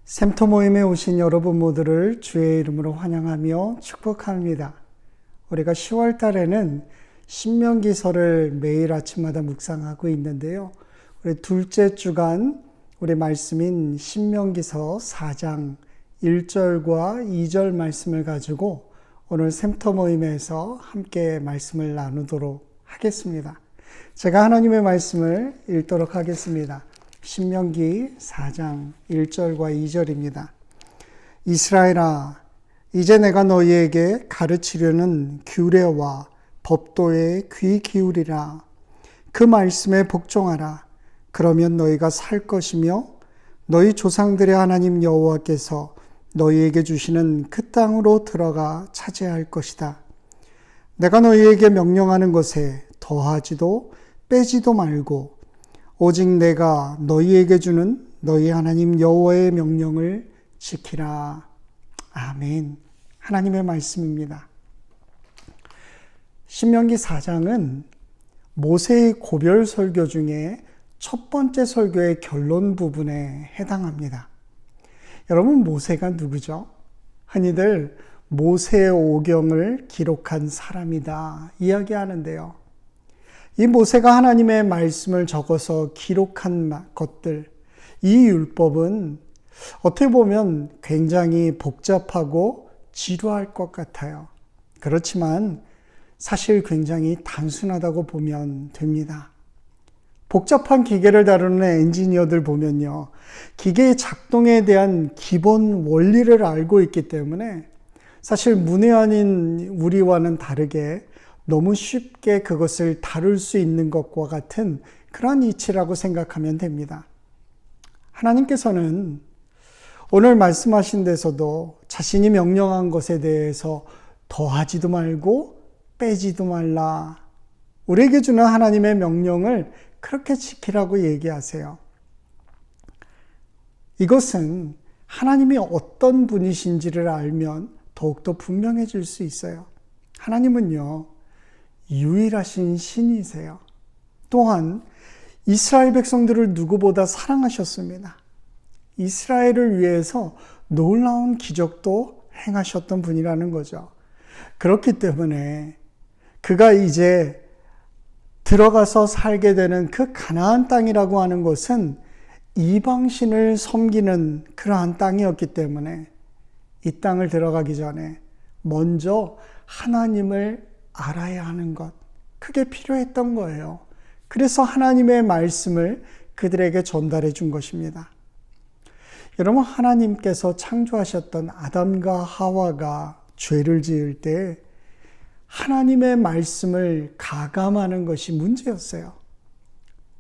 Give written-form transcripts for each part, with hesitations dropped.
샘터 모임에 오신 여러분 모두를 주의 이름으로 환영하며 축복합니다. 우리가 10월 달에는 신명기서를 매일 아침마다 묵상하고 있는데요. 우리 둘째 주간 우리 말씀인 신명기서 4장 1절과 2절 말씀을 가지고 오늘 샘터 모임에서 함께 말씀을 나누도록 하겠습니다. 제가 하나님의 말씀을 읽도록 하겠습니다. 신명기 4장 1절과 2절입니다. 이스라엘아, 이제 내가 너희에게 가르치려는 규례와 법도에 귀 기울이라. 그 말씀에 복종하라. 그러면 너희가 살 것이며 너희 조상들의 하나님 여호와께서 너희에게 주시는 그 땅으로 들어가 차지할 것이다. 내가 너희에게 명령하는 것에 더하지도 빼지도 말고 오직 내가 너희에게 주는 너희 하나님 여호와의 명령을 지키라. 아멘. 하나님의 말씀입니다. 신명기 4장은 모세의 고별 설교 중에 첫 번째 설교의 결론 부분에 해당합니다. 여러분, 모세가 누구죠? 흔히들 모세의 오경을 기록한 사람이다 이야기하는데요. 이 모세가 하나님의 말씀을 적어서 기록한 것들, 이 율법은 어떻게 보면 굉장히 복잡하고 지루할 것 같아요. 그렇지만 사실 굉장히 단순하다고 보면 됩니다. 복잡한 기계를 다루는 엔지니어들 보면요, 기계의 작동에 대한 기본 원리를 알고 있기 때문에 사실 문외한인 우리와는 다르게 너무 쉽게 그것을 다룰 수 있는 것과 같은 그런 이치라고 생각하면 됩니다. 하나님께서는 오늘 말씀하신 데서도 자신이 명령한 것에 대해서 더하지도 말고 빼지도 말라. 우리에게 주는 하나님의 명령을 그렇게 지키라고 얘기하세요. 이것은 하나님이 어떤 분이신지를 알면 더욱더 분명해질 수 있어요. 하나님은요, 유일하신 신이세요. 또한 이스라엘 백성들을 누구보다 사랑하셨습니다. 이스라엘을 위해서 놀라운 기적도 행하셨던 분이라는 거죠. 그렇기 때문에 그가 이제 들어가서 살게 되는 그 가나안 땅이라고 하는 것은 이방신을 섬기는 그러한 땅이었기 때문에 이 땅을 들어가기 전에 먼저 하나님을 알아야 하는 것, 그게 필요했던 거예요. 그래서 하나님의 말씀을 그들에게 전달해 준 것입니다. 여러분, 하나님께서 창조하셨던 아담과 하와가 죄를 지을 때 하나님의 말씀을 가감하는 것이 문제였어요.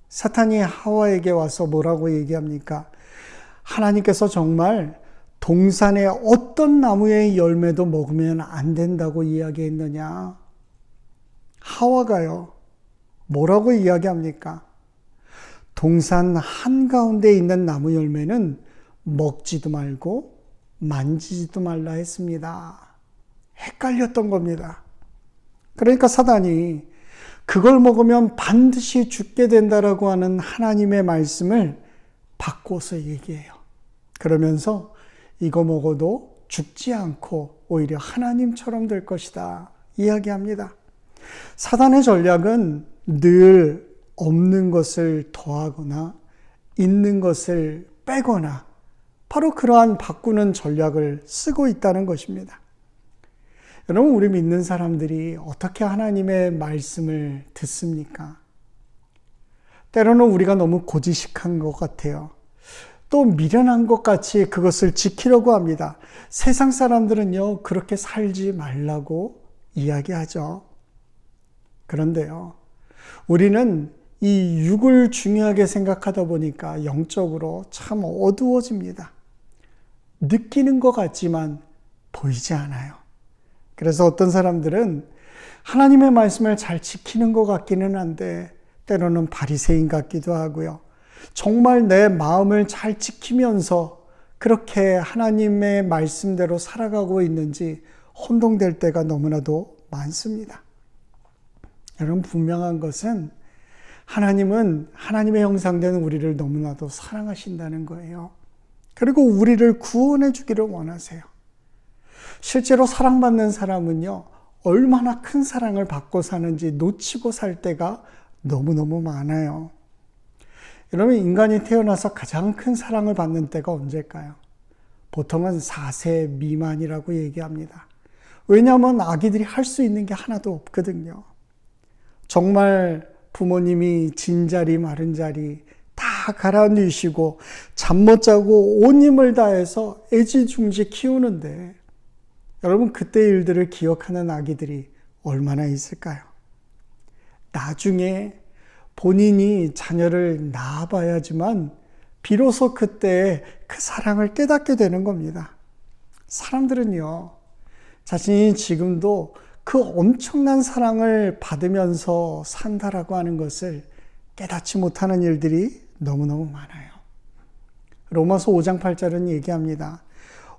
사탄이 하와에게 와서 뭐라고 얘기합니까? 하나님께서 정말 동산의 어떤 나무의 열매도 먹으면 안 된다고 이야기했느냐? 하와가요, 뭐라고 이야기합니까? 동산 한가운데 있는 나무 열매는 먹지도 말고 만지지도 말라 했습니다. 헷갈렸던 겁니다. 그러니까 사단이 그걸 먹으면 반드시 죽게 된다라고 하는 하나님의 말씀을 바꿔서 얘기해요. 그러면서 이거 먹어도 죽지 않고 오히려 하나님처럼 될 것이다 이야기합니다. 사단의 전략은 늘 없는 것을 더하거나 있는 것을 빼거나 바로 그러한 바꾸는 전략을 쓰고 있다는 것입니다. 여러분, 우리 믿는 사람들이 어떻게 하나님의 말씀을 듣습니까? 때로는 우리가 너무 고지식한 것 같아요. 또 미련한 것 같이 그것을 지키려고 합니다. 세상 사람들은요, 그렇게 살지 말라고 이야기하죠. 그런데요, 우리는 이 육을 중요하게 생각하다 보니까 영적으로 참 어두워집니다. 느끼는 것 같지만 보이지 않아요. 그래서 어떤 사람들은 하나님의 말씀을 잘 지키는 것 같기는 한데 때로는 바리새인 같기도 하고요. 정말 내 마음을 잘 지키면서 그렇게 하나님의 말씀대로 살아가고 있는지 혼동될 때가 너무나도 많습니다. 여러분, 분명한 것은 하나님은 하나님의 형상된 우리를 너무나도 사랑하신다는 거예요. 그리고 우리를 구원해 주기를 원하세요. 실제로 사랑받는 사람은요, 얼마나 큰 사랑을 받고 사는지 놓치고 살 때가 너무너무 많아요. 여러분, 인간이 태어나서 가장 큰 사랑을 받는 때가 언제일까요? 보통은 4세 미만이라고 얘기합니다. 왜냐하면 아기들이 할 수 있는 게 하나도 없거든요. 정말 부모님이 진자리 마른 자리 다 갈아누시고 잠 못 자고 온 힘을 다해서 애지중지 키우는데 여러분, 그때 일들을 기억하는 아기들이 얼마나 있을까요? 나중에 본인이 자녀를 낳아봐야지만 비로소 그때 그 사랑을 깨닫게 되는 겁니다. 사람들은요, 자신이 지금도 그 엄청난 사랑을 받으면서 산다라고 하는 것을 깨닫지 못하는 일들이 너무너무 많아요. 로마서 5장 8절은 얘기합니다.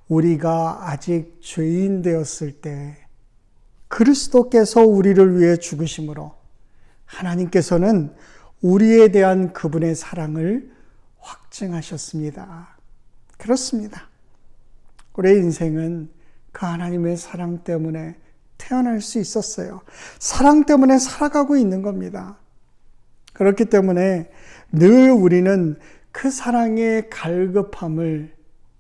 우리가 아직 죄인 되었을 때 그리스도께서 우리를 위해 죽으심으로 하나님께서는 우리에 대한 그분의 사랑을 확증하셨습니다. 그렇습니다. 우리의 인생은 그 하나님의 사랑 때문에 태어날 수 있었어요. 사랑 때문에 살아가고 있는 겁니다. 그렇기 때문에 늘 우리는 그 사랑의 갈급함을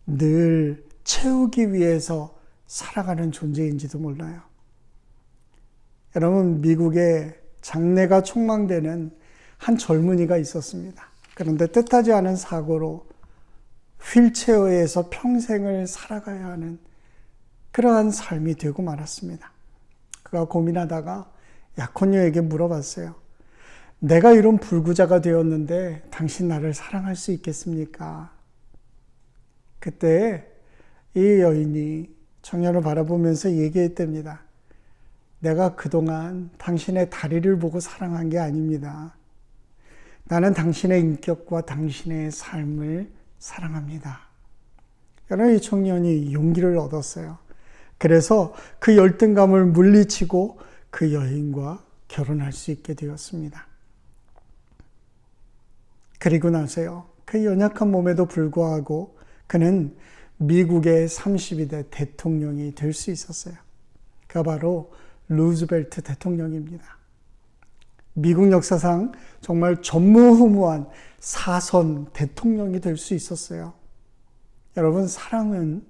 늘 채우기 위해서 살아가는 존재인지도 몰라요. 여러분, 미국에 장래가 촉망되는 한 젊은이가 있었습니다. 그런데 뜻하지 않은 사고로 휠체어에서 평생을 살아가야 하는 그러한 삶이 되고 말았습니다. 그가 고민하다가 약혼녀에게 물어봤어요. 내가 이런 불구자가 되었는데 당신 나를 사랑할 수 있겠습니까? 그때 이 여인이 청년을 바라보면서 얘기했답니다. 내가 그동안 당신의 다리를 보고 사랑한 게 아닙니다. 나는 당신의 인격과 당신의 삶을 사랑합니다. 여러분, 이 청년이 용기를 얻었어요. 그래서 그 열등감을 물리치고 그 여인과 결혼할 수 있게 되었습니다. 그리고 나서요, 그 연약한 몸에도 불구하고 그는 미국의 32대 대통령이 될 수 있었어요. 그가 바로 루즈벨트 대통령입니다. 미국 역사상 정말 전무후무한 사선 대통령이 될 수 있었어요. 여러분, 사랑은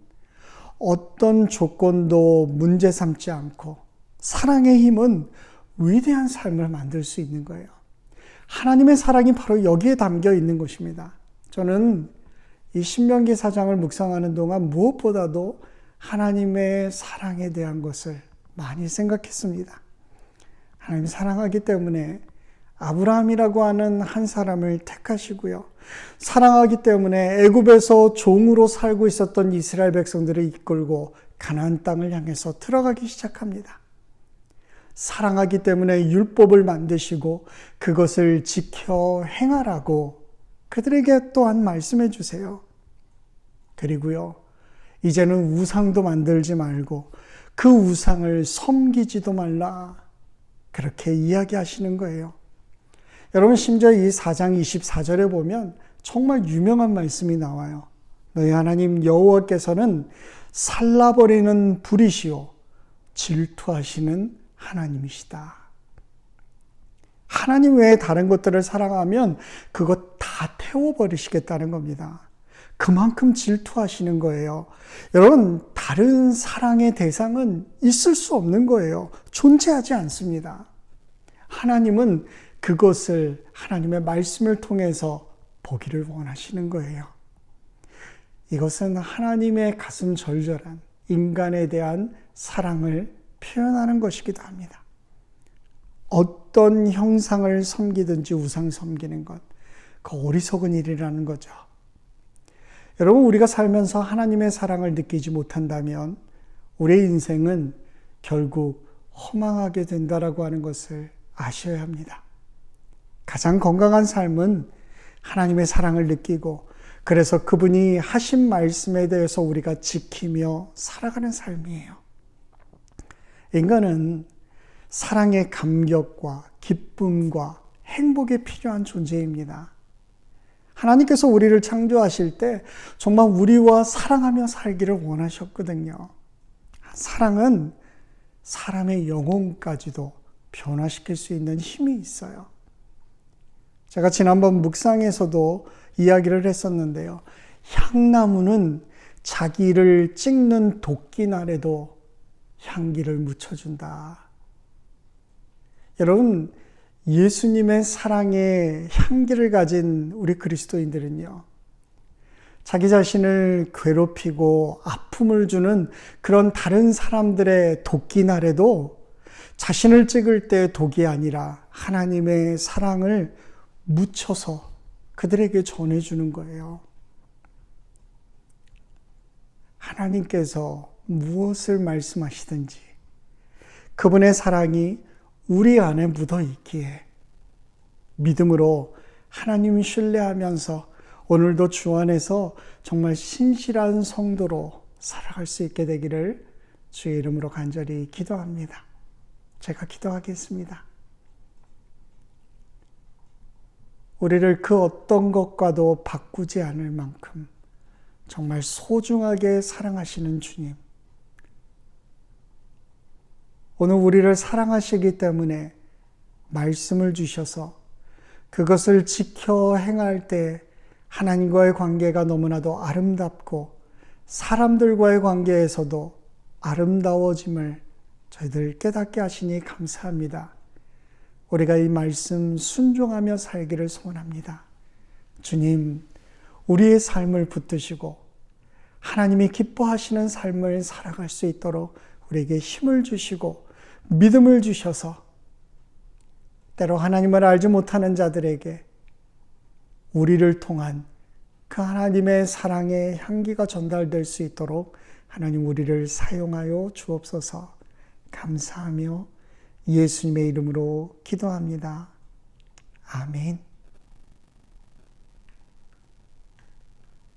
어떤 조건도 문제 삼지 않고 사랑의 힘은 위대한 삶을 만들 수 있는 거예요. 하나님의 사랑이 바로 여기에 담겨 있는 것입니다. 저는 이 신명기 4장을 묵상하는 동안 무엇보다도 하나님의 사랑에 대한 것을 많이 생각했습니다. 하나님이 사랑하기 때문에 아브라함이라고 하는 한 사람을 택하시고요. 사랑하기 때문에 애굽에서 종으로 살고 있었던 이스라엘 백성들을 이끌고 가나안 땅을 향해서 들어가기 시작합니다. 사랑하기 때문에 율법을 만드시고 그것을 지켜 행하라고 그들에게 또한 말씀해 주세요. 그리고요, 이제는 우상도 만들지 말고 그 우상을 섬기지도 말라, 그렇게 이야기하시는 거예요. 여러분, 심지어 이 4장 24절에 보면 정말 유명한 말씀이 나와요. 너희 하나님 여호와께서는 살라버리는 불이시요 질투하시는 하나님이시다. 하나님 외에 다른 것들을 사랑하면 그것 다 태워버리시겠다는 겁니다. 그만큼 질투하시는 거예요. 여러분, 다른 사랑의 대상은 있을 수 없는 거예요. 존재하지 않습니다. 하나님은 그것을 하나님의 말씀을 통해서 보기를 원하시는 거예요. 이것은 하나님의 가슴 절절한 인간에 대한 사랑을 표현하는 것이기도 합니다. 어떤 형상을 섬기든지 우상 섬기는 것, 그 어리석은 일이라는 거죠. 여러분, 우리가 살면서 하나님의 사랑을 느끼지 못한다면 우리의 인생은 결국 허망하게 된다라고 하는 것을 아셔야 합니다. 가장 건강한 삶은 하나님의 사랑을 느끼고 그래서 그분이 하신 말씀에 대해서 우리가 지키며 살아가는 삶이에요. 인간은 사랑의 감격과 기쁨과 행복에 필요한 존재입니다. 하나님께서 우리를 창조하실 때 정말 우리와 사랑하며 살기를 원하셨거든요. 사랑은 사람의 영혼까지도 변화시킬 수 있는 힘이 있어요. 제가 지난번 묵상에서도 이야기를 했었는데요. 향나무는 자기를 찍는 도끼날에도 향기를 묻혀준다. 여러분, 예수님의 사랑의 향기를 가진 우리 그리스도인들은요, 자기 자신을 괴롭히고 아픔을 주는 그런 다른 사람들의 도끼날에도 자신을 찍을 때 독이 아니라 하나님의 사랑을 묻혀서 그들에게 전해주는 거예요. 하나님께서 무엇을 말씀하시든지 그분의 사랑이 우리 안에 묻어 있기에 믿음으로 하나님 신뢰하면서 오늘도 주 안에서 정말 신실한 성도로 살아갈 수 있게 되기를 주의 이름으로 간절히 기도합니다. 제가 기도하겠습니다. 우리를 그 어떤 것과도 바꾸지 않을 만큼 정말 소중하게 사랑하시는 주님, 오늘 우리를 사랑하시기 때문에 말씀을 주셔서 그것을 지켜 행할 때 하나님과의 관계가 너무나도 아름답고 사람들과의 관계에서도 아름다워짐을 저희들 깨닫게 하시니 감사합니다. 우리가 이 말씀 순종하며 살기를 소원합니다. 주님, 우리의 삶을 붙드시고 하나님이 기뻐하시는 삶을 살아갈 수 있도록 우리에게 힘을 주시고 믿음을 주셔서 때로 하나님을 알지 못하는 자들에게 우리를 통한 그 하나님의 사랑의 향기가 전달될 수 있도록 하나님 우리를 사용하여 주옵소서. 감사하며 예수님의 이름으로 기도합니다. 아멘.